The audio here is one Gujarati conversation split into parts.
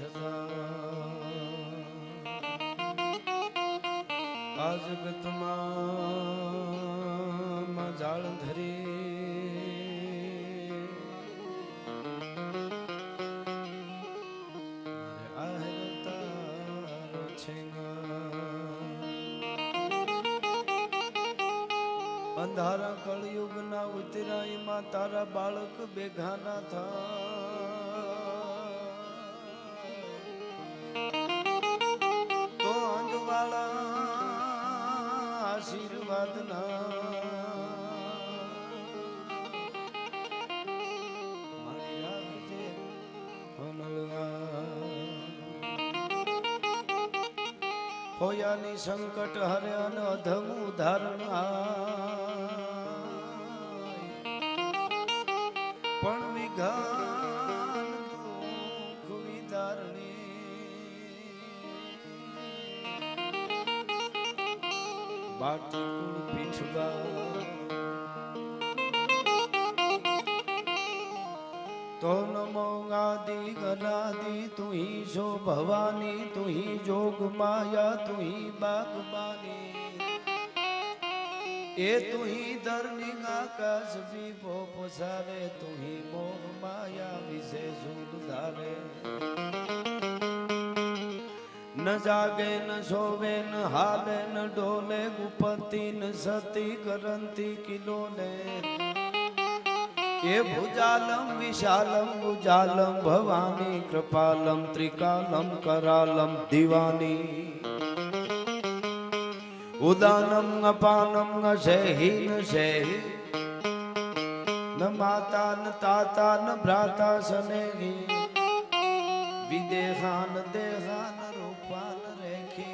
સજા આ જગતમાં જાળ ધરી અંધારા કળયુગ ના ઉતરાઈ માં તારા બાળક બેઘાના તો અંજવાળા આશીર્વાદ ના મારી રાખજે હોયાની સંકટ હરે અને અધમ ઉદાહરણ પણ વિઘાન દુઃખ વિદારણી બાટી કુળ પીછવા તો નમો ગાદી ગનાદી તું ही शो भवानी તું ही जोग माया તું ही बागबानी ए તું ही धरनी आकाश भी वो पसारे તું ही मोह माया विषे सूद धारे न जागे न सोवे न हाले न डोले गुपति न सती करंती किलोले ये भुजालम विशालम भुजालम भवानी कृपालम त्रिकालम करालम दीवानी उदानम अपानम न शेहि न शेहि न माता न ताता न भ्राता स्नेही विदेहा न देहा न रूपा न रेखी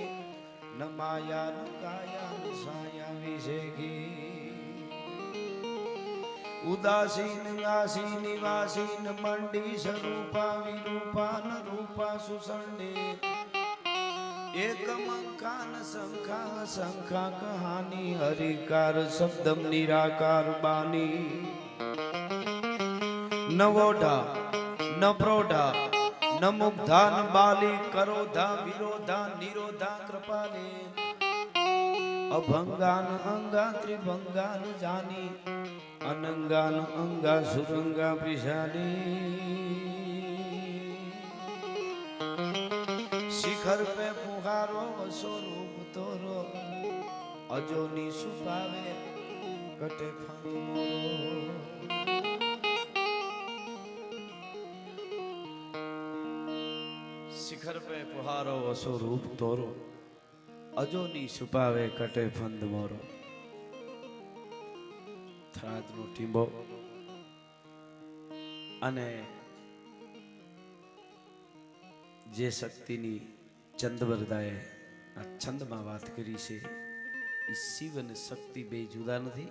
न माया न काया न साया विषेखी उदासीन आसी निवासीन मंडी स्वरूपा विरूपा न रूपा सुसंडी एक मंकान संखा संखा कहानी हरिकार शब्दम निराकार बानी न वोढ़ा न प्रोढ़ा न मुग्धा न बाली करोधा विरोधा निरोधा कृपाली अभंगान अंगा त्रिभंगान जानी अनंगान अंगा सुरंगा विशाली शिखर पे फुहारो स्वरूप तोरो अजोनी सुपावे कटे खानी मोरो शिखर पे फुहारो स्वरूप तोरो अजोनी सुपावे कटे फंद मोरो થરાદનો ટીંબો અને જે શક્તિની ચંદવરદાએ આ છંદમાં વાત કરી છે એ શિવ અને શક્તિ બે જુદા નથી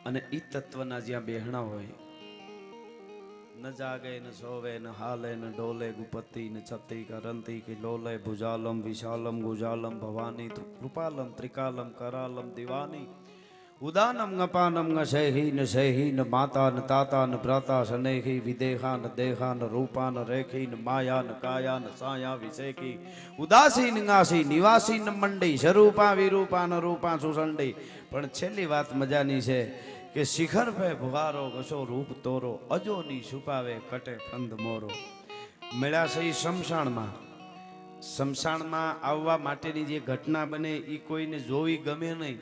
અને એ તત્વના જ્યાં બેહણા હોય ન જાગે ન સોવે ન હાલે ન ડોલે ગુપતિ ન છતી કરંતી કે લોલે ભુજાલમ વિશાલમ ગુજાલમ ભવાની કૃપાલમ ત્રિકાલમ કરાલમ દિવાની उदानम अपानम न शेहि न शेहि न माता न ताता न भ्राता स्नेही विदेहा न देहा न रूपा न रेखी न माया न काया न साया विषेकी उदासी निगासी निवासी न मंडी स्वरूपा विरूपा न रूपा सुसंडी પણ છેલ્લી વાત મજાની છે કે શિખર પે ભુવારો કશો રૂપ તોરો અજોની છુપાવે કટે ફંદ મોરો મળ્યા છે શમશાનમાં આવવા માટેની જે ઘટના બને એ કોઈને જોવી ગમે નહીં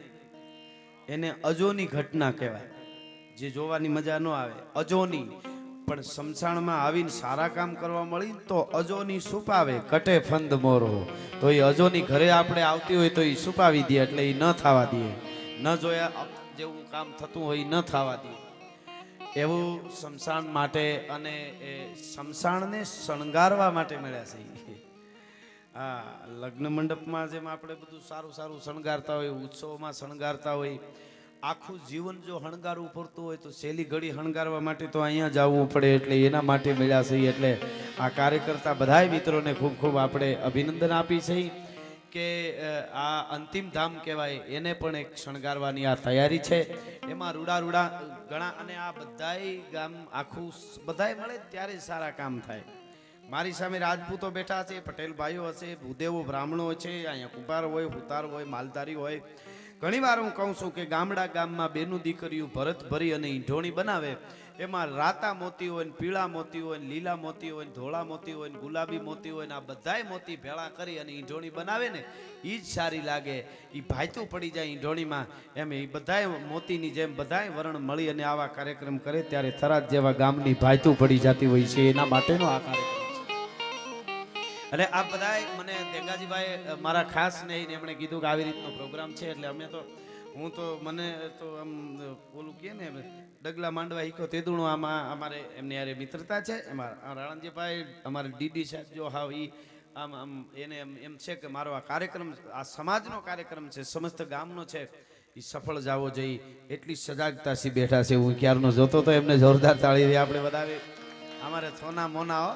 એને અજોની ઘટના કહેવાય જે જોવાની મજા ન આવે અજોની પણ શમશાનમાં આવીને સારા કામ કરવા મળી તો અજોની છુપાવે કટે ફંદ મોરો તો એ અજોની ઘરે આપણે આવતી હોય તો એ છુપાવી દે એટલે એ ન થવા દે ન જોયા જેવું કામ થતું હોય ન થવા દે એવું શમશાન માટે અને એ શમશાનને શણગારવા માટે મળ્યા છે આ લગ્ન મંડપમાં જેમ આપણે બધું સારું સારું શણગારતા હોય ઉત્સવમાં શણગારતા હોય આખું જીવન જો શણગારવું પડતું હોય તો સહેલી ઘડી શણગારવા માટે તો અહીંયા જવું પડે એટલે એના માટે મળ્યા છે એટલે આ કાર્યકર્તા બધાય મિત્રોને ખૂબ ખૂબ આપણે અભિનંદન આપી છે કે આ અંતિમ ધામ કહેવાય એને પણ એક શણગારવાની આ તૈયારી છે એમાં રૂડા રૂડા ઘણા અને આ બધાય ગામ આખું બધાય મળે ત્યારે સારા કામ થાય મારી સામે રાજપૂતો બેઠા છે, પટેલ ભાઈઓ હશે, ભૂદેવો બ્રાહ્મણો છે, અહીંયા કુંભાર હોય, હુતાર હોય, માલધારી હોય. ઘણી વાર હું કહું છું કે ગામમાં બેનું દીકરીઓ ભરત ભરી અને ઈંઢોણી બનાવે, એમાં રાતા મોતી હોય ને પીળા મોતી હોય ને લીલા મોતી હોય ને ધોળા મોતી હોય ને ગુલાબી મોતી હોય ને આ બધાય મોતી ભેળા કરી અને ઈંઢોણી બનાવે ને એ જ સારી લાગે. એ ભાઈતું પડી જાય ઈંઢોણીમાં. એમ એ બધાય મોતીની જેમ બધાય વર્ણ મળી અને આવા કાર્યક્રમ કરે ત્યારે થરાદ જેવા ગામની ભાઈતું પડી જતી હોય છે. એના માટેનો આ કાર્યક્રમ છે. એટલે આ બધાય મને દેગાજીભાઈ મારા ખાસ નહીં એમણે કીધું કે આવી રીતનો પ્રોગ્રામ છે એટલે અમે તો હું તો મને તો આમ ઓલું કહે ને ડગલા માંડવા હીકો તેદુણું આમાં અમારે એમની યારે મિત્રતા છે. એમાં રાણજીભાઈ અમારે ડીડી સાહેબ જો હાવ ઈ આમ આમ એને એમ છે કે મારો આ કાર્યક્રમ આ સમાજનો કાર્યક્રમ છે, સમસ્ત ગામનો છે, એ સફળ જાવો જોઈએ એટલી સજાગતાથી બેઠા છે. હું ક્યારનો જોતો તો એમને જોરદાર તાળી આપણે વધાવી. અમારે સોના મોના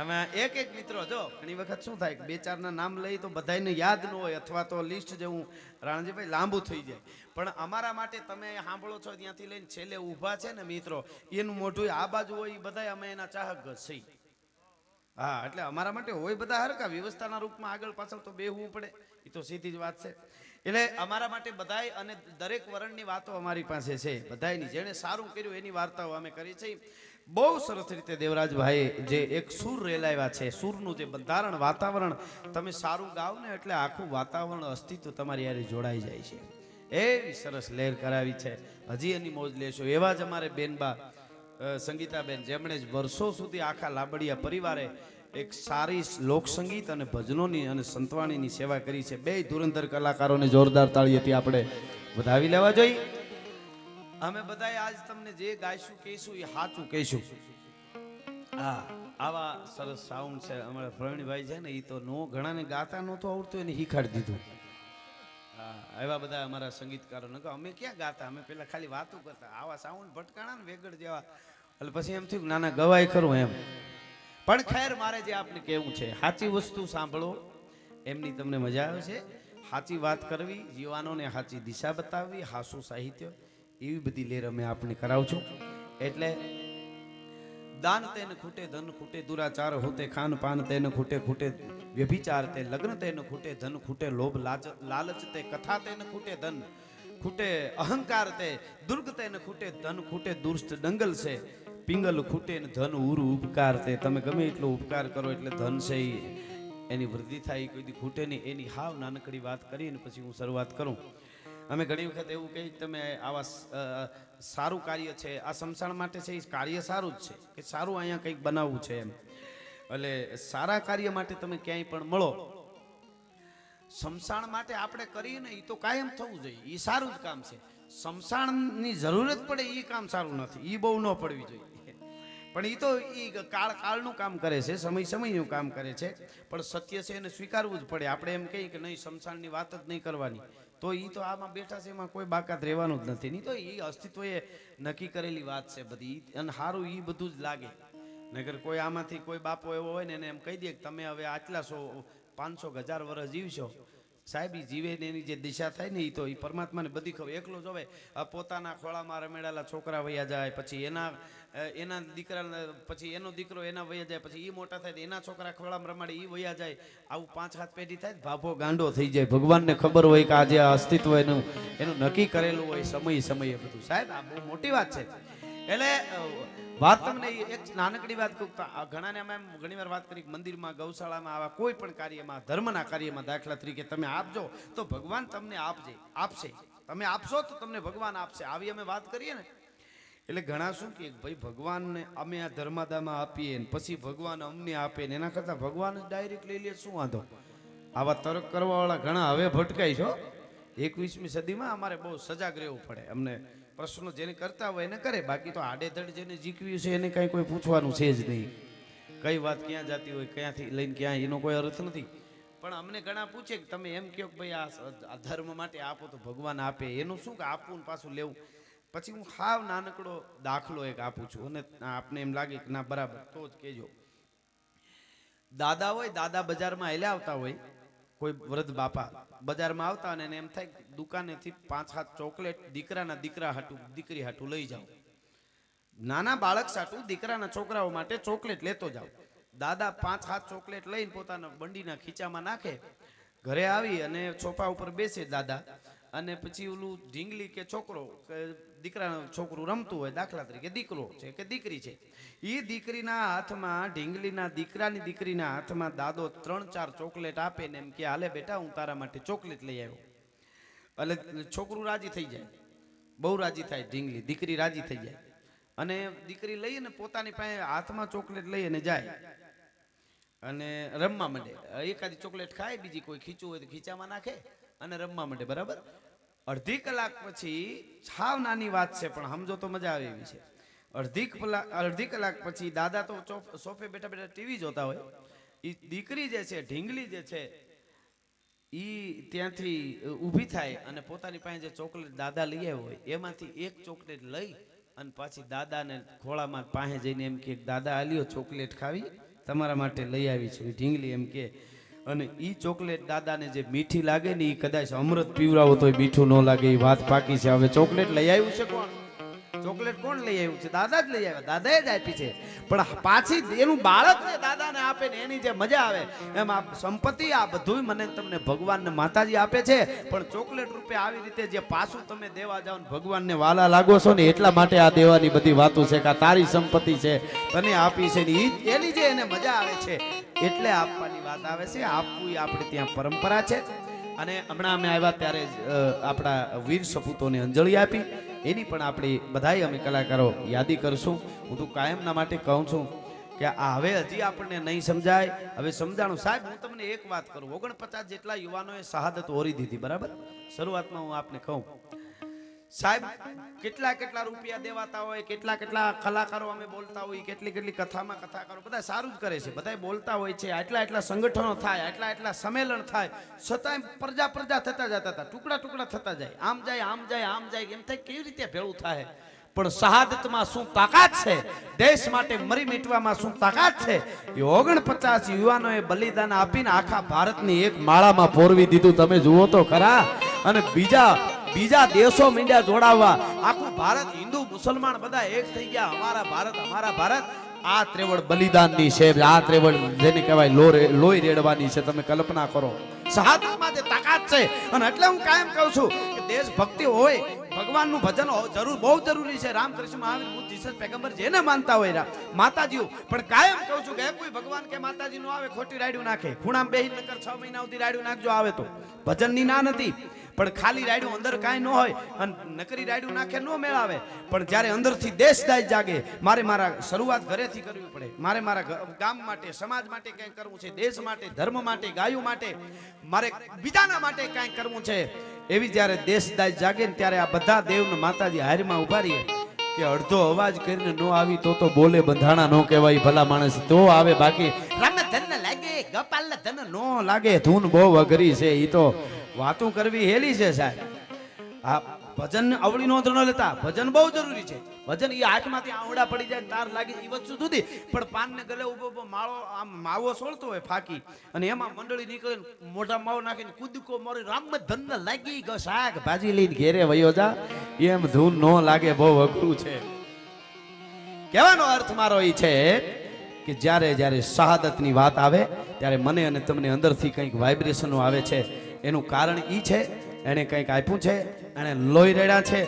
અમે એક મિત્રો જો ઘણી વખત શું થાય બે ચારના નામ લઈ તો બધાને યાદ ન હોય અથવા તો લિસ્ટ જેવું રાણજીભાઈ લાંબુ થઈ જાય. પણ અમારા માટે તમે સાંભળો છો ત્યાંથી લઈને છેલ્લે ઊભા છે ને મિત્રો, એનું મોઢું આ બાજુ હોય એ બધા અમે એના ચાહક છીએ. હા, એટલે અમારા માટે હોય બધા હરકા વ્યવસ્થાના રૂપમાં આગળ પાછળ તો બેહવું પડે, એ તો સીધી જ વાત છે. એટલે અમારા માટે બધાય અને દરેક વર્ણની વાતો અમારી પાસે છે. બધાયની જેણે સારું કર્યું એની વાર્તાઓ અમે કરી છે. બહુ સરસ રીતે દેવરાજભાઈ જે એક સૂર રેલાવ્યા છે, સૂરનું જે બંધારણ વાતાવરણ તમે સારું ગાવ ને એટલે આખું વાતાવરણ અસ્તિત્વ તમારી યારે જોડાઈ જાય છે. એવી સરસ લહેર કરાવી છે. હજી એની મોજ લેશો. એવા જ અમારે બેનબા સંગીતાબેન જેમણે જ વર્ષો સુધી આખા લાબડિયા પરિવારે એક સારી લોકસંગીત અને ભજનોની અને સંતવાણીની સેવા કરી છે. બે ધુરંધર કલાકારોને જોરદાર તાળીઓથી આપણે વધાવી લેવા જોઈએ. અમે બધાએ આજ તમને જે ગાઈશું કહીશું એ સાચું કહીશું. હા, આવા સરસ સાઉન્ડ છે. અમારા પ્રવીણભાઈ છે ને એ તો નો ઘણાને ગાતા નહોતું આવડતું એને શીખાડી દીધું. હા, એવા બધા અમારા સંગીતકારો ને અમે ક્યાં ગાતા, અમે પેલા ખાલી વાતો કરતા. આવા સાઉન્ડ ભટકાણા ને વેગડ જેવા એટલે પછી એમ થયું નાના ગવાય ખરું એમ. પણ ખેર મારે જે આપને કહેવું છે, સાચી વસ્તુ સાંભળો એમની તમને મજા આવે છે. સાચી વાત કરવી, યુવાનોને સાચી દિશા બતાવવી, હાસું સાહિત્ય એવી બધી લેર અમે આપણે કરાવું છું. એટલે દાન તેને ખૂટે ધન ખૂટે, દુરાચાર હોતે ખાન પાન તેને ખૂટે, ખૂટે વ્યભિચાર તે, લગ્ન તેને ખૂટે ધન ખૂટે, લોભ લાલચ તે, કથા તેને ખૂટે ધન ખૂટે, અહંકાર તે, દુર્ગ તેને ખૂટે ધન ખૂટે, દુષ્ટ દંગલ છે, પિંગલ ખૂટે ને ધન ઉરુ ઉપકાર તે. તમે ગમે એટલો ઉપકાર કરો એટલે ધન છે એની વૃદ્ધિ થાય, કોઈ દી ખૂટે નહીં. એની હાવ નાનકડી વાત કરીને પછી હું શરૂઆત કરું. અમે ઘણી વખત એવું કહી તમે આવા સારું કાર્ય છે આ સમસાણ માટે છે, એ કાર્ય સારું જ છે કે સારું અહીંયા કંઈક બનાવવું છે એમ. એટલે સારા કાર્ય માટે તમે ક્યાંય પણ મળો, સમસાણ માટે આપણે કરીએ ને એ તો કાયમ થવું જોઈએ, એ સારું જ કામ છે. સમસાણની જરૂરત પડે એ કામ સારું નથી, એ બહુ ન પડવી જોઈએ. પણ એ તો એ કાળનું કામ કરે છે, સમયનું કામ કરે છે. પણ સત્ય છે એને સ્વીકારવું જ પડે. આપણે એમ કહીએ કે નહીં સમસાણની વાત જ નહીં કરવાની તો એ તો આમાં બેઠા છે એમાં કોઈ બાકાત રહેવાનું જ નથી. નહીં તો એ અસ્તિત્વ એ નક્કી કરેલી વાત છે બધી. અને સારું એ બધું જ લાગે. નગર કોઈ આમાંથી કોઈ બાપો એવો હોય ને એને એમ કહી દે કે તમે હવે આટલા 500 1000 વર્ષ જીવશો, સાહેબ ઈ જીવે ને એની જે દિશા થાય ને એ તો એ પરમાત્માને બધી ખબર. એકલો જોવે પોતાના ખોળામાં રમેડાલા છોકરા વયા જાય, પછી એના દીકરા, પછી એનો દીકરો એના વયા જાય, પછી એ મોટા થાય એના છોકરા ખોળામાં રમાડે એ વયા જાય. આવું 5-7 પેઢી થાય ભાભો ગાંડો થઈ જાય. ભગવાનને ખબર હોય કે આજે અસ્તિત્વ એનું નક્કી કરેલું હોય સમયે બધું. સાહેબ આ બહુ મોટી વાત છે. એટલે વાત તમને એક નાનકડી વાત કહું. ઘણાને અમે ઘણી વાર વાત કરી મંદિરમાં, ગૌશાળામાં, આવા કોઈ પણ કાર્યમાં, ધર્મના કાર્યમાં દાખલા તરીકે તમે આપજો તો ભગવાન તમને આપશે. તમે આપશો તો તમને ભગવાન આપશે. આવી અમે વાત કરીએ ને એટલે ઘણા શું કે ભાઈ ભગવાનને અમે આ ધર્માદામાં આપીએ ને પછી ભગવાન અમને આપે ને એના કરતા ભગવાન જ ડાયરેક્ટ લઈ લે શું વાંધો. આવા તર્ક કરવા વાળા ઘણા હવે ભટકાય છો. 21મી સદીમાં અમારે બહુ સજાગ રહેવું પડે. અમને પ્રશ્નો જેને કરતા હોય એને કરે, બાકી તો આડેધડ જેને જીકવ્યું છે એને કઈ કોઈ પૂછવાનું છે જ નહીં. કઈ વાત ક્યાં જતી હોય, ક્યાંથી લઈને ક્યાં, એનો કોઈ અર્થ નથી. પણ અમને ઘણા પૂછે કે તમે એમ કહો કે ભાઈ આ ધર્મ માટે આપો તો ભગવાન આપે, એનું શું કે આપવું ને પાછું લેવું. પછી હું હાવ નાનકડો દાખલો એક આપું છું અને આપને એમ લાગે કે ના બરાબર તો જ કહેજો. દાદા હોય, દાદા બજારમાં હેલ્યા આવતા હોય, કોઈ વૃદ્ધ બાપા બજારમાં આવતા અને એને એમ થાય દુકાનેથી 5-7 ચોકલેટ દીકરા હાટું, દીકરી હાટું લઈ જાઓ. નાના બાળક સાટું દીકરાના છોકરાઓ માટે ચોકલેટ લેતો જાઓ. દાદા 5-7 ચોકલેટ લઈને પોતાના બંડીના ખીચામાં નાખે, ઘરે આવી અને સોફા ઉપર બેસે દાદા, અને પછી ઓલું ઢીંગલી કે છોકરો કે દીકરાનું છોકરું રમતું હોય, દાખલા તરીકે દીકરો છે કે દીકરી છે, એ દીકરીના હાથમાં, ઢીંગલીના દીકરાની દીકરીના હાથમાં દાદો 3-4 ચોકલેટ આપે ને એમ કે હાલે બેટા હું તારા માટે ચોકલેટ લઈ આવ્યો. એટલે છોકરું રાજી થઈ જાય, બહુ રાજી થાય, ઢીંગલી દીકરી રાજી થઈ જાય, અને દીકરી લઈને પોતાની પાસે હાથમાં ચોકલેટ લઈ અને જાય અને રમવા માંડે. એકાદી ચોકલેટ ખાય, બીજી કોઈ ખીચું હોય તો ખીચામાં નાખે અને રમવા માંડે. બરાબર. અડધી કલાક પછી, સાવ નાની વાત છે પણ સમજો તો મજા આવે એવી છે, અડધી કલાક પછી દાદા તો સોફે બેઠા બેઠા ટીવી જોતા હોય, એ દીકરી જે છે, ઢીંગલી જે છે, ઈ ત્યાંથી ઊભી થાય અને પોતાની પાસે જે ચોકલેટ દાદા લઈ આવ્યો હોય એમાંથી એક ચોકલેટ લઈ અને પાછી દાદાને ખોળામાં પાસે જઈને એમ કે દાદા આલ્યો ચોકલેટ ખાવી, તમારા માટે લઈ આવી છે. ઢીંગલી એમ કે, અને ઈ ચોકલેટ દાદાને જે મીઠી લાગે ને, ઈ કદાચ અમૃત પીવડાવો તોય મીઠું ન લાગે, એ વાત પાકી છે. હવે ચોકલેટ લઈ આવ્યું છે કોણ? ચોકલેટ કોણ લઈ આવ્યું છે? દાદા જ લઈ આવ્યા, દાદાએ જ આપી છે. પણ પાછી એનું બાળક જે દાદાને આપે ને એની જે મજા આવે, એમ આ સંપત્તિ આ બધું મને તમને ભગવાન ને માતાજી આપે છે, પણ ચોકલેટ રૂપે આવી રીતે જે પાછું તમે દેવા જાઓ ને ભગવાનને વાલા લાગો છો ને, એટલા માટે આ દેવાની બધી વાતો છે કે આ તારી સંપત્તિ છે, તને આપી છે ને એની જે એને મજા આવે છે એટલે આપવાની વાત આવે છે. આપવું આપણે ત્યાં પરંપરા છે. અને હમણાં અમે આવ્યા ત્યારે આપણા વીર સપૂતોને અંજલિ આપી, એની પણ આપણી બધાય અમે કલાકારો યાદી કરશું. હું તો કાયમના માટે કહું છું કે આ હવે હજી આપણને નહીં સમજાય, હવે સમજાણું. સાહેબ હું તમને એક વાત કરું, 49 જેટલા યુવાનોએ શહાદત ઓરી દીધી. બરાબર. શરૂઆતમાં હું આપને કહું સાહેબ, કેટલા રૂપિયા દેવાતા હોય, કેટલા કલાકારો અમે બોલતા હોય, કેટલી કથામાં કથાકારો બધા સારું જ કરે છે, બધા બોલતા હોય છે, આટલા સંગઠનો થાય, આટલા સંમેલન થાય, છતાંય પ્રજા થતા જતા હતા, ટુકડા થતા જાય, આમ જાય એમ થાય કેવી રીતે ભેળું થાય. પણ શહાદતમાં શું તાકાત છે, દેશ માટે મરી મીટવામાં શું તાકાત છે, એ 49 યુવાનોએ બલિદાન આપીને આખા ભારતની એક માળામાં પોરવી દીધું. તમે જુઓ તો ખરા. અને બીજા દેશો મીડિયા જોડાવવા, આખું ભારત, હિન્દુ મુસલમાન બધા એક થઈ ગયા, અમારા ભારત. આ ત્રેવડ બલિદાનની છે, આ ત્રેવડ જેને કહેવાય લોહી રેડવાની છે. તમે કલ્પના કરો, શહાદતમાં જે તાકાત છે. અને એટલે હું કાયમ કહું છું કે દેશ ભક્તિ હોય, ભગવાનનું ભજન બહુ જરૂરી છે. રામકૃષ્ણ મહાવીર, બુદ્ધ, જીસસ, પેગમ્બર જેને માનતા હોય માતાજીઓ, પણ કાયમ કહું છું કે કોઈ ભગવાન કે માતાજી નો આવે ખોટી રાયડું નાખે, ખૂણામાં બેહીને નકર 6 મહિના સુધી રાયડું નાખજો આવે તો. ભજનની ના નથી, પણ ખાલી રાયડું અંદર કાંઈ ન હોય અને નકરી રાયડું નાખે ન મેળાવે. પણ જ્યારે અંદરથી દેશદાય જાગે, મારા શરૂઆત ઘરેથી કરવી પડે, મારા ગામ માટે, સમાજ માટે કંઈક કરવું છે, દેશ માટે, ધર્મ માટે, ગાયો માટે, મારે બીજાના માટે કંઈક કરવું છે. એવી જ્યારે દેશદાય જાગે ને ત્યારે આ બધા દેવને માતાજી હારમાં ઉભા રહીએ કે અડધો અવાજ કરીને નો આવી તો બોલે બંધાણા નો કહેવાય ભલા માણસ તો આવે, બાકી રામ ધન લાગે, ગોપાલ ધન નો લાગે. ધૂન બહુ અઘરી છે, ઈ તો વાતું કરવી હેલી છે સાહેબ. આ ભજન અવળી નોંધ ન લેતા, ભજન બહુ જરૂરી છે. ભજન એ આંખમાંથી આવડા પડી જાય, તાર લાગી, એ વસ્તુ સુધી. પણ પાન ને ગલે ઉભો માળો, આમ માવો સોળતો હોય ફાકી, અને એમાં મંડળી નીકળે, મોઢા માવો નાખીને કૂદકો મારી રામ ધન લાગી ગયો, શાક ભાજી લઈને ઘેરે વયો જા, એમ ધૂન નો લાગે, બહુ અઘરું છે. કહેવાનો અર્થ મારો એ છે કે જ્યારે શહાદતની વાત આવે ત્યારે મને અને તમને અંદરથી કંઈક વાઇબ્રેશનો આવે છે. એનું કારણ એ છે, એણે કંઈક આપ્યું છે, એણે લોહી રેડ્યા છે,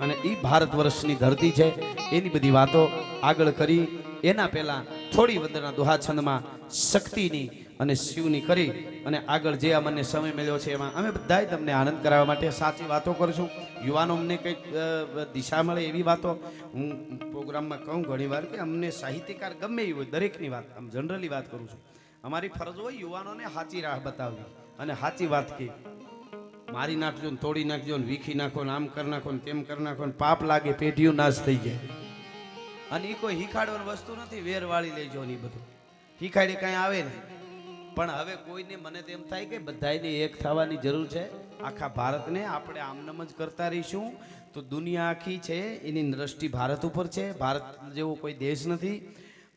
અને એ ભારત વર્ષની ધરતી છે. એની બધી વાતો આગળ કરી એના પહેલા થોડી વંદના દુહા છંદમાં શક્તિની અને શિવની કરી અને આગળ જે મને સમય મળ્યો છે એમાં અમે બધાય તમને આનંદ કરાવવા માટે સાચી વાતો કરીશું. યુવાનો અમને કંઈક દિશા મળે એવી વાતો હું પ્રોગ્રામમાં કહું ઘણીવાર કે અમને સાહિત્યકાર ગમે એવી હોય, દરેકની વાત આમ જનરલી વાત કરું છું. અમારી ફરજ હોય યુવાનોને સાચી રાહ બતાવવી અને સાચી વાત કે મારી નાખજો ને, તોડી નાખજો ને, વીખી નાખો ને, આમ કરી નાખો ને, તેમ કરી નાખો ને, પાપ લાગે, પેઢીઓ નાશ થઈ જાય. અને એ કોઈ હિખાડવાની વસ્તુ નથી, વેર વાળી લેજો ને, એ બધું હિખાડી કાંઈ આવે નહીં. પણ હવે કોઈને મને તેમ થાય કે બધાને એક થવાની જરૂર છે. આખા ભારતને આપણે આમનામ જ કરતા રહીશું તો દુનિયા આખી છે એની દ્રષ્ટિ ભારત ઉપર છે. ભારત જેવો કોઈ દેશ નથી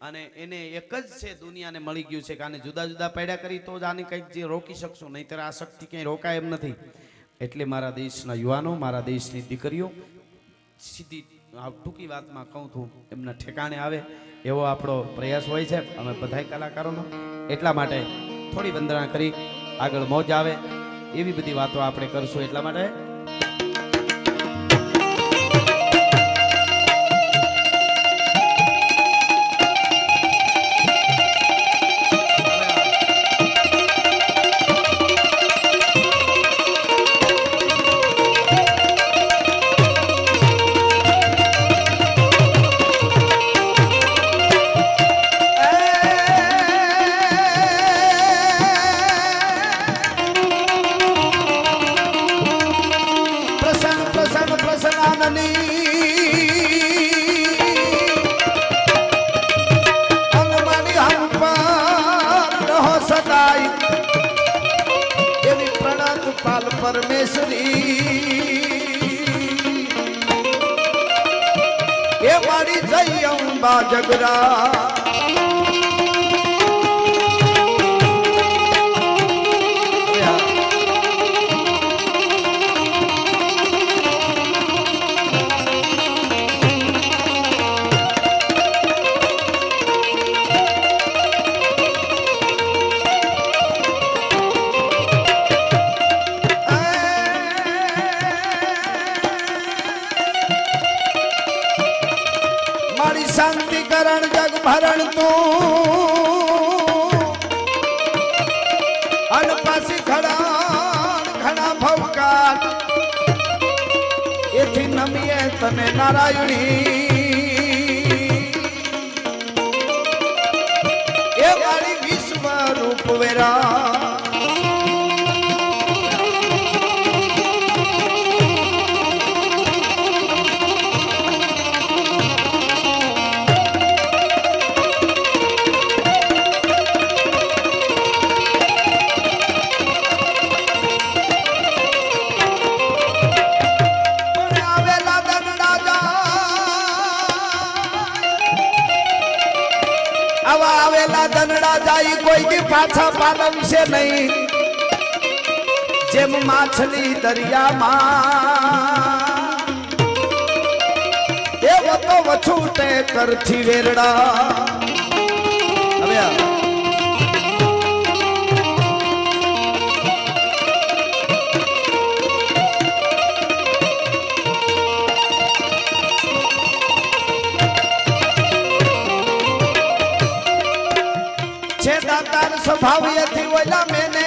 અને એને એક જ છે, દુનિયાને મળી ગયું છે કે આને જુદા જુદા પેડા કરી તો જ આને કંઈક જે રોકી શકશું, નહીંતર આ શક્તિ ક્યાંય રોકાય એમ નથી. એટલે મારા દેશના યુવાનો, મારા દેશની દીકરીઓ સીધી ટૂંકી વાતમાં કહું છું એમના ઠેકાણે આવે એવો આપણો પ્રયાસ હોય છે અમે બધાય કલાકારોનો. એટલા માટે થોડી વંદના કરી આગળ મોજ આવે એવી બધી વાતો આપણે કરશું. એટલા માટે પરમેશ્વરી એ મારી જય અંબા જગરા શાંતિ કરણ જગ ભરણ તું અન પાછી ઘણા ભવકાર એથી નમીએ તને નારાયણી એ મારી વિશ્વ રૂપ વેરા આવેલા દનડા જાય કોઈ દી પાછા પાલવશે નહીં જેમ માછલી દરિયામાં એવો તો વછૂટે કરથી વેરડા. હવે दातार स्वभाव यथी वैला मैंने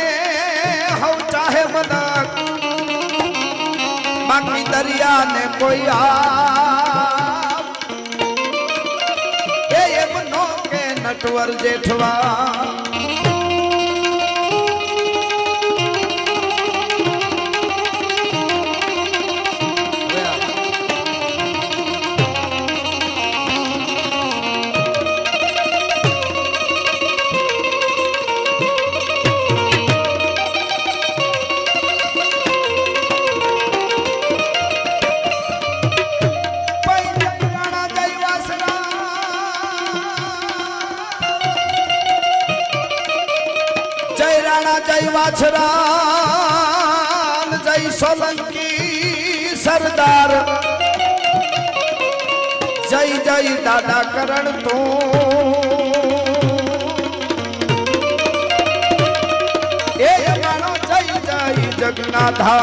हव चाहे मदक बाकी दरिया ने कोई आप नो के नटवर जेठवा जय वाछरान जय सोलंकी सरदार जय जय दादा करण तो ए मानो जय जय जगन्नाथा.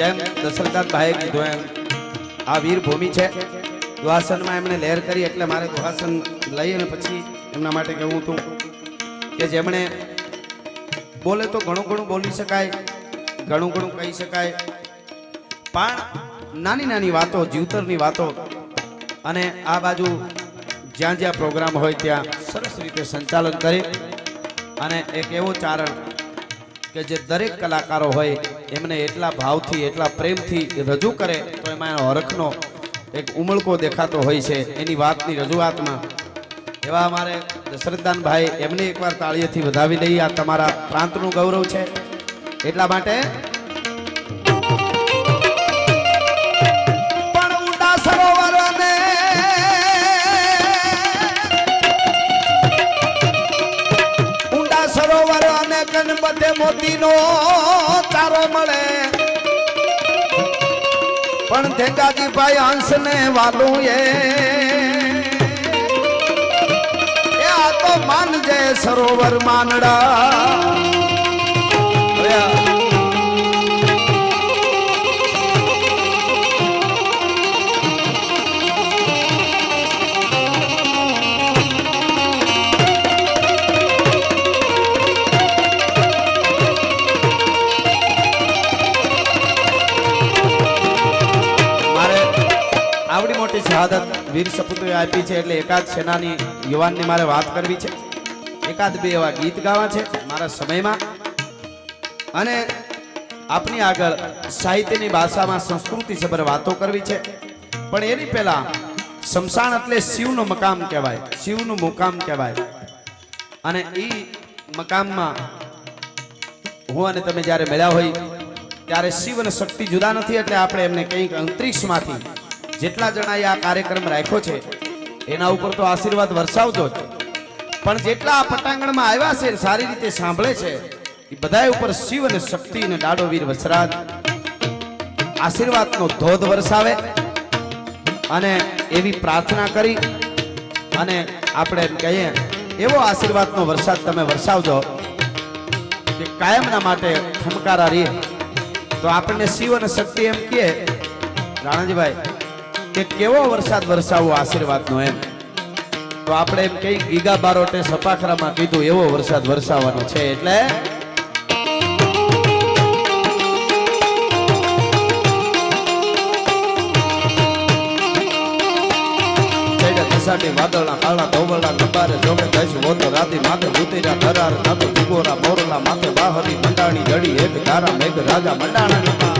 જેમ દશરથદાસ ભાઈએ કીધું એમ આ વીર ભૂમિ છે. દુહાસનમાં એમણે લહેર કરી એટલે મારે દુહાસન લઈ અને પછી એમના માટે કહેવું હતું કે જેમણે બોલે તો ઘણું ઘણું બોલી શકાય, ઘણું ઘણું કહી શકાય, પણ નાની નાની વાતો, જીવતરની વાતો અને આ બાજુ જ્યાં જ્યાં પ્રોગ્રામ હોય ત્યાં સરસ રીતે સંચાલન કરી અને એક એવો ચારણ કે જે દરેક કલાકારો હોય એમને એટલા ભાવથી એટલા પ્રેમથી રજૂ કરે તો એમાં એનો હરખનો એક ઉમળકો દેખાતો હોય છે એની વાતની રજૂઆતમાં. એવા અમારે દશરથદાન ભાઈ એમને એકવાર તાળીઓથી વધાવી લઈએ. આ તમારા પ્રાંતનું ગૌરવ છે એટલા માટે. પણ ઊંડા સરોવર અને ઊંડા સરોવર અને ગણપતે મોતીનો ચારો મળે, પણ ધેંગાજી ભાઈ હંસને વાલું એ આ તો માનજે સરોવર માનડા. આવડી મોટી શહાદત વીર સપૂતોએ આપી છે એટલે એકાદ સેનાની યુવાનની મારે વાત કરવી છે, એકાદ બે એવા ગીત ગાવા છે મારા સમયમાં, અને આપની આગળ સાહિત્યની ભાષામાં સંસ્કૃતિસભર વાતો કરવી છે. પણ એની પહેલા શમશાન એટલે શિવનું મકામ કહેવાય, શિવનું મુકામ કહેવાય. અને એ મકામમાં હું અને તમે જ્યારે મળ્યા હોય ત્યારે શિવ અને શક્તિ જુદા નથી, એટલે આપણે એમને કંઈક અંતરિક્ષમાંથી જેટલા જણાએ આ કાર્યક્રમ રાખ્યો છે એના ઉપર તો આશીર્વાદ વરસાવજો જ, પણ જેટલા આ પટાંગણમાં આવ્યા છે સારી રીતે સાંભળે છે એ બધા ઉપર શિવ અને શક્તિ અને દાડો વીર વસરાજ આશીર્વાદનો ધોધ વરસાવે. અને એવી પ્રાર્થના કરી અને આપણે એમ કહીએ એવો આશીર્વાદનો વરસાદ તમે વરસાવજો કે કાયમના માટે ખમકારા રહે. તો આપણને શિવ અને શક્તિ એમ કહે રાણાજીભાઈ કે કેવો વરસાદ વરસાવવો આશીર્વાદનો એમ, તો આપણે એમ કઈ ગીગા બારોટે સપાખરામાં કીધું એવો વરસાદ વરસાવવાનો છે. એટલે વાદળના કાળા ધોવળના નંબારે જોગે દશ વોતો રાતી માથે ઉતર્યા ધરાર નાતો ભીગોરા મોરલા માથે બાહરી મંડાણી જડી એક તારા મેઘ રાજા મંડાણા નંબા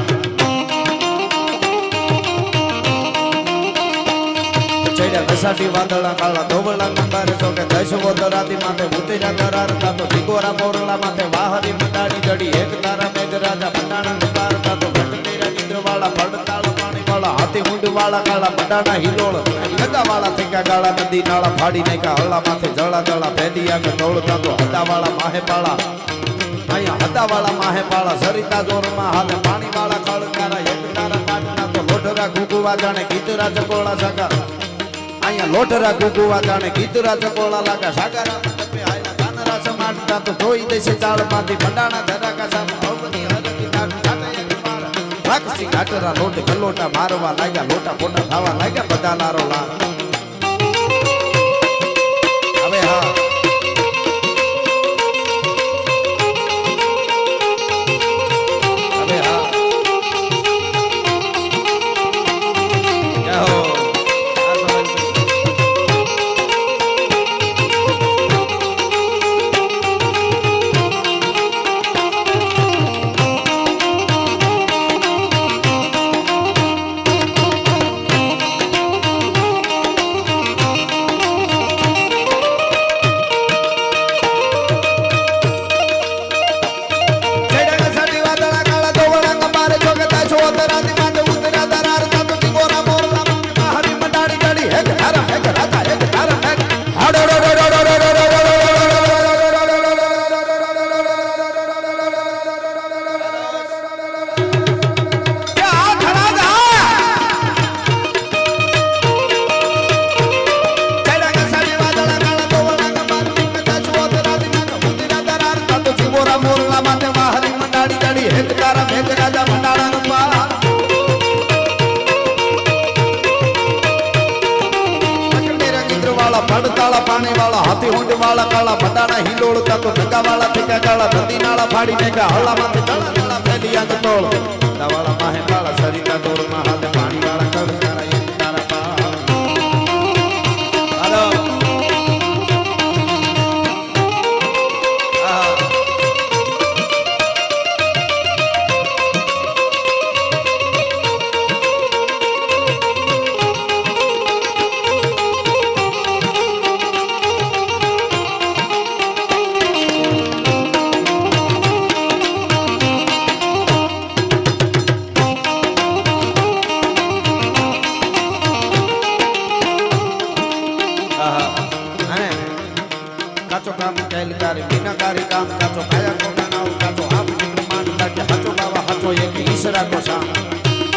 ઘસાટી વાદળા કાળા ધોવળા નંબારે જોગે દશ વોતો રાતી માથે ઉતર્યા ધરાર નાતો ભીગોરા મોરલા માથે બાહરી મંડાણી જડી એક તારા મેઘ રાજા મંડાણા નંબાર નાતો ભટકેરા ચિત્રવાળા ભડતાળ પાણીવાળા હાથી મુંડવાળા કાળા મંડાણા હિલોળ વાળા થેકા ગાળા નદી નાળા ફાડી નાખ્યા હળા માથે જળા જળા ભેદી આગળ દોડતા તો હદાવાળા માહેપાળા અહીંયા હદાવાળા માહેપાળા સરિતા જોરમાં હાલે પાણીવાળા કળકારા એક તારા કાટના તો લોઢરા ગુગુવા જાણે ગીતરા ચકોળા સાગા અહીંયા લોઢરા ગુગુવા જાણે ગીતરા ચકોળા લાગા સાગરા તપે આયલા કાનરા સમાટતા તો જોઈ દેશે ચાળમાંથી ભંડાણા ધરાકા સામે ભવની હરતી રાક્ષી ઘાટરા લોટ ગલોટા મારવા લાગ્યા, લોટા પોટા ખાવા લાગ્યા બધા લારો લા. હવે હા હવે હા હાથી હુંડ વાળા કાળા ભડાણા હિલોળતા તો ઢગા વાળા ઠેકા ગાળા નદી નાળા ફાડી નાખ્યા હળા માથે જળા જળા ફેલી આગ તોળ વાળા માહે વાળા સરિતા દોરમાં હાથે પાણી વાળા કળકારા એક તારા પા હાલો કાચો કામ કૈલકારી વિનાકારી કામ કાચો કાયા કો બનાવ કાચો આપ પ્રમાણ લાગે હાચો બાવા હાચો એક ઈશરા કો શામ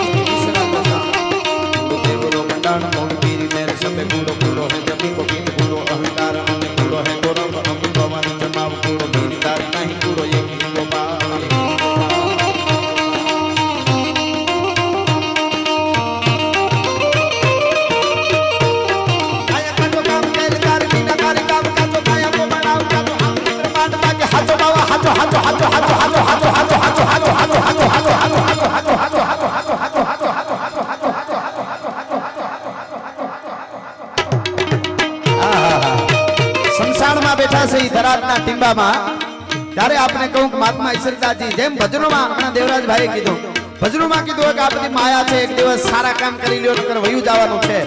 ઈશરા કો શામ તો દેવરો મંડાણ મોડ પીરી મેરે સબે કૂડો કૂડો હે જમી કો ગીત કૂડો અહંકાર અને કૂડો હે ગોરવ અમ ભવન જમાવ કૂડો વિનાકારી નહીં કૂડો એક ઈગો બા સંસારમાં બેઠા છે ઈ ધરાતના ટીંબામાં ત્યારે આપણે કહું કે મહાત્મા ઈશ્વરદાસજી જેમ ભજનોમાં હમણાં દેવરાજભાઈએ કીધું ભજનોમાં કીધું કે આ બધી માયા છે એક દિવસ સારા કામ કરી લ્યો નકર વયું જવાનું છે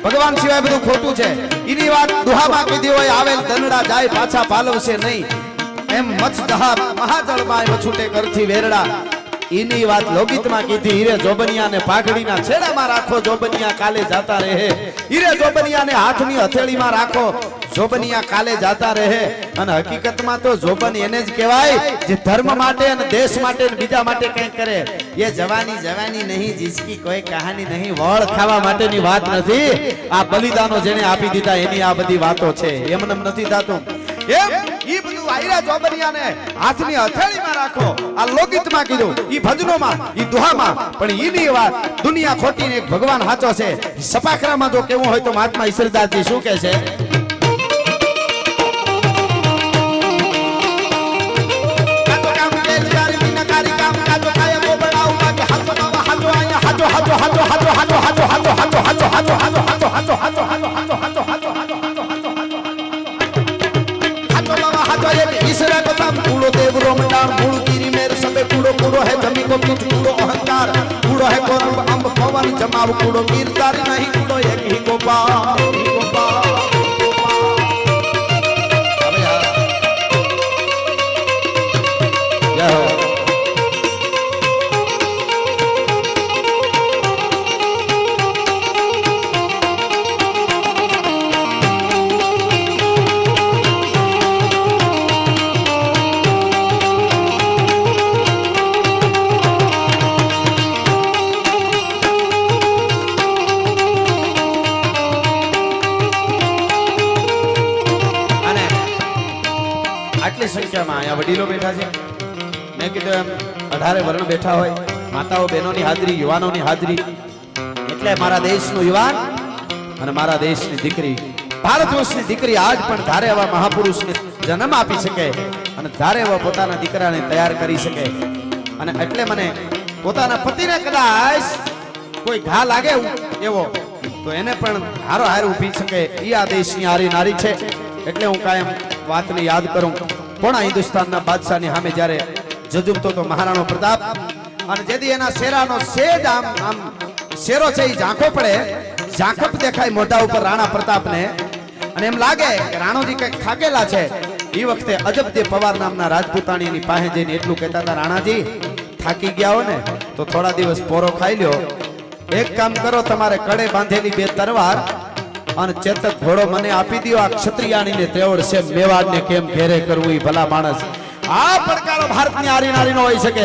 ભગવાન સિવાય બધું ખોટું છે એની વાત દુહામાં કીધી હોય આવેલ દનડા જાય પાછા પાલવશે નહીં એમ મચ્છ દહા મહાજળમાં મછૂટે કરથી વેરડા એની વાત લોકગીતમાં કીધી હીરે જોબનિયાને પાઘડીના છેડામાં રાખો જોબનિયા કાલે જાતા રહે હીરે જોબનિયાને હાથની હથેળીમાં રાખો જોબનિયા કાલે જાતા રહે અને હકીકતમાં તો જોબન એને જ કહેવાય જે ધર્મ માટે અને દેશ માટે અને બીજા માટે કંઈક કરે એ જવાની જવાની નહીં જીસકી કોઈ કહાની નહીં વળ ખાવા માટેની વાત નથી આ બલિદાનો જેને આપી દીધા એની આ બધી વાતો છે એમને નથી થાતું એમ ઈ બધું આયરા જોબનિયાને હાથની હથેળીમાં રાખો આ લોકગીતમાં કીધું ઈ ભજનોમાં ઈ દુહામાં પણ ઈની વાત દુનિયા ખોટી ને ભગવાન સાચો છે સપાખરામાં જો કેવું હોય તો મહાત્મા ઈશ્વરદાસજી શું કહે છે जमाव कूड़ो गिरदार नहीं कूड़ो एक ही गोपाल સંખ્યામાં અહીંયા વડીલો બેઠા છે મેં કીધું એમ 18 વર્ણ બેઠા હોય માતાઓ બહેનોની હાજરી યુવાનોની હાજરી એટલે મારા દેશનું યુવાન અને મારા દેશની દીકરી ભારત વર્ષની દીકરી આજ પણ ધારે એવા મહાપુરુષને જન્મ આપી શકે અને ધારે એવા પોતાના દીકરાને તૈયાર કરી શકે અને એટલે મને પોતાના પતિને કદાચ કોઈ ઘા લાગે એવો તો એને પણ હારો હાર ઊભી શકે એ આ દેશની હારી નારી છે એટલે હું કાયમ વાતને યાદ કરું પોણા હિન્દુસ્તાનના બાદશાહની સામે જ્યારે જજુમતો તો મહારાણો પ્રતાપ અને જેથી એના શેરાનો સેજ આમ શેરો છે એ ઝાંખો પડે ઝાંખપ દેખાય મોઢા ઉપર રાણા પ્રતાપને અને એમ લાગે કે રાણોજી કંઈક થાકેલા છે એ વખતે અજબદેવ પવાર નામના રાજપૂતાણીની પાસે જઈને એટલું કહેતા હતા રાણાજી થાકી ગયા હો ને તો થોડા દિવસ પોરો ખાઈ લ્યો એક કામ કરો તમારે કડે બાંધેલી 2 તરવાર અને ચેતક ઘોડો મને આપી દો આ ક્ષત્રિયાણીને તેવડ છે મેવાડને કેમ ઘેરે કરવું ઈ ભલા માણસ આ પડકારો ભારતની આરી નારીનો હોઈ શકે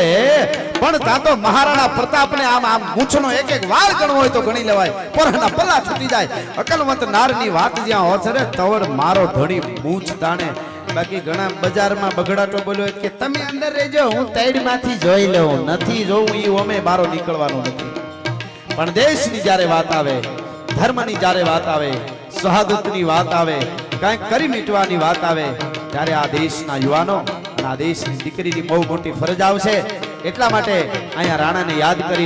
પણ તા તો મહારાણા પ્રતાપને આમ મૂછનો એક એક વાર ગણવો હોય તો ગણી લેવાય પરહના પલ્લા છૂટી જાય અકલવંત નારની વાત જ્યાં હોશે રે તવડ મારો ધણી મૂછ તાણે બાકી ઘણા બજારમાં બગડાટો બોલ્યો કે તમે અંદર રહેજો હું તૈડમાંથી જોઈ લઉં નથી જોઉં ઈ ઓમે બારો નીકળવાનો નથી પણ દેશની જ્યારે વાત આવે ધર્મની જ્યારે વાત આવે શહાદતની વાત આવે કંઈક કરી મીટવાની વાત આવે ત્યારે આ દેશના યુવાનો અને આ દેશની દીકરીની બહુ મોટી ફરજ આવશે એટલા માટે અહીંયા રાણાને યાદ કરી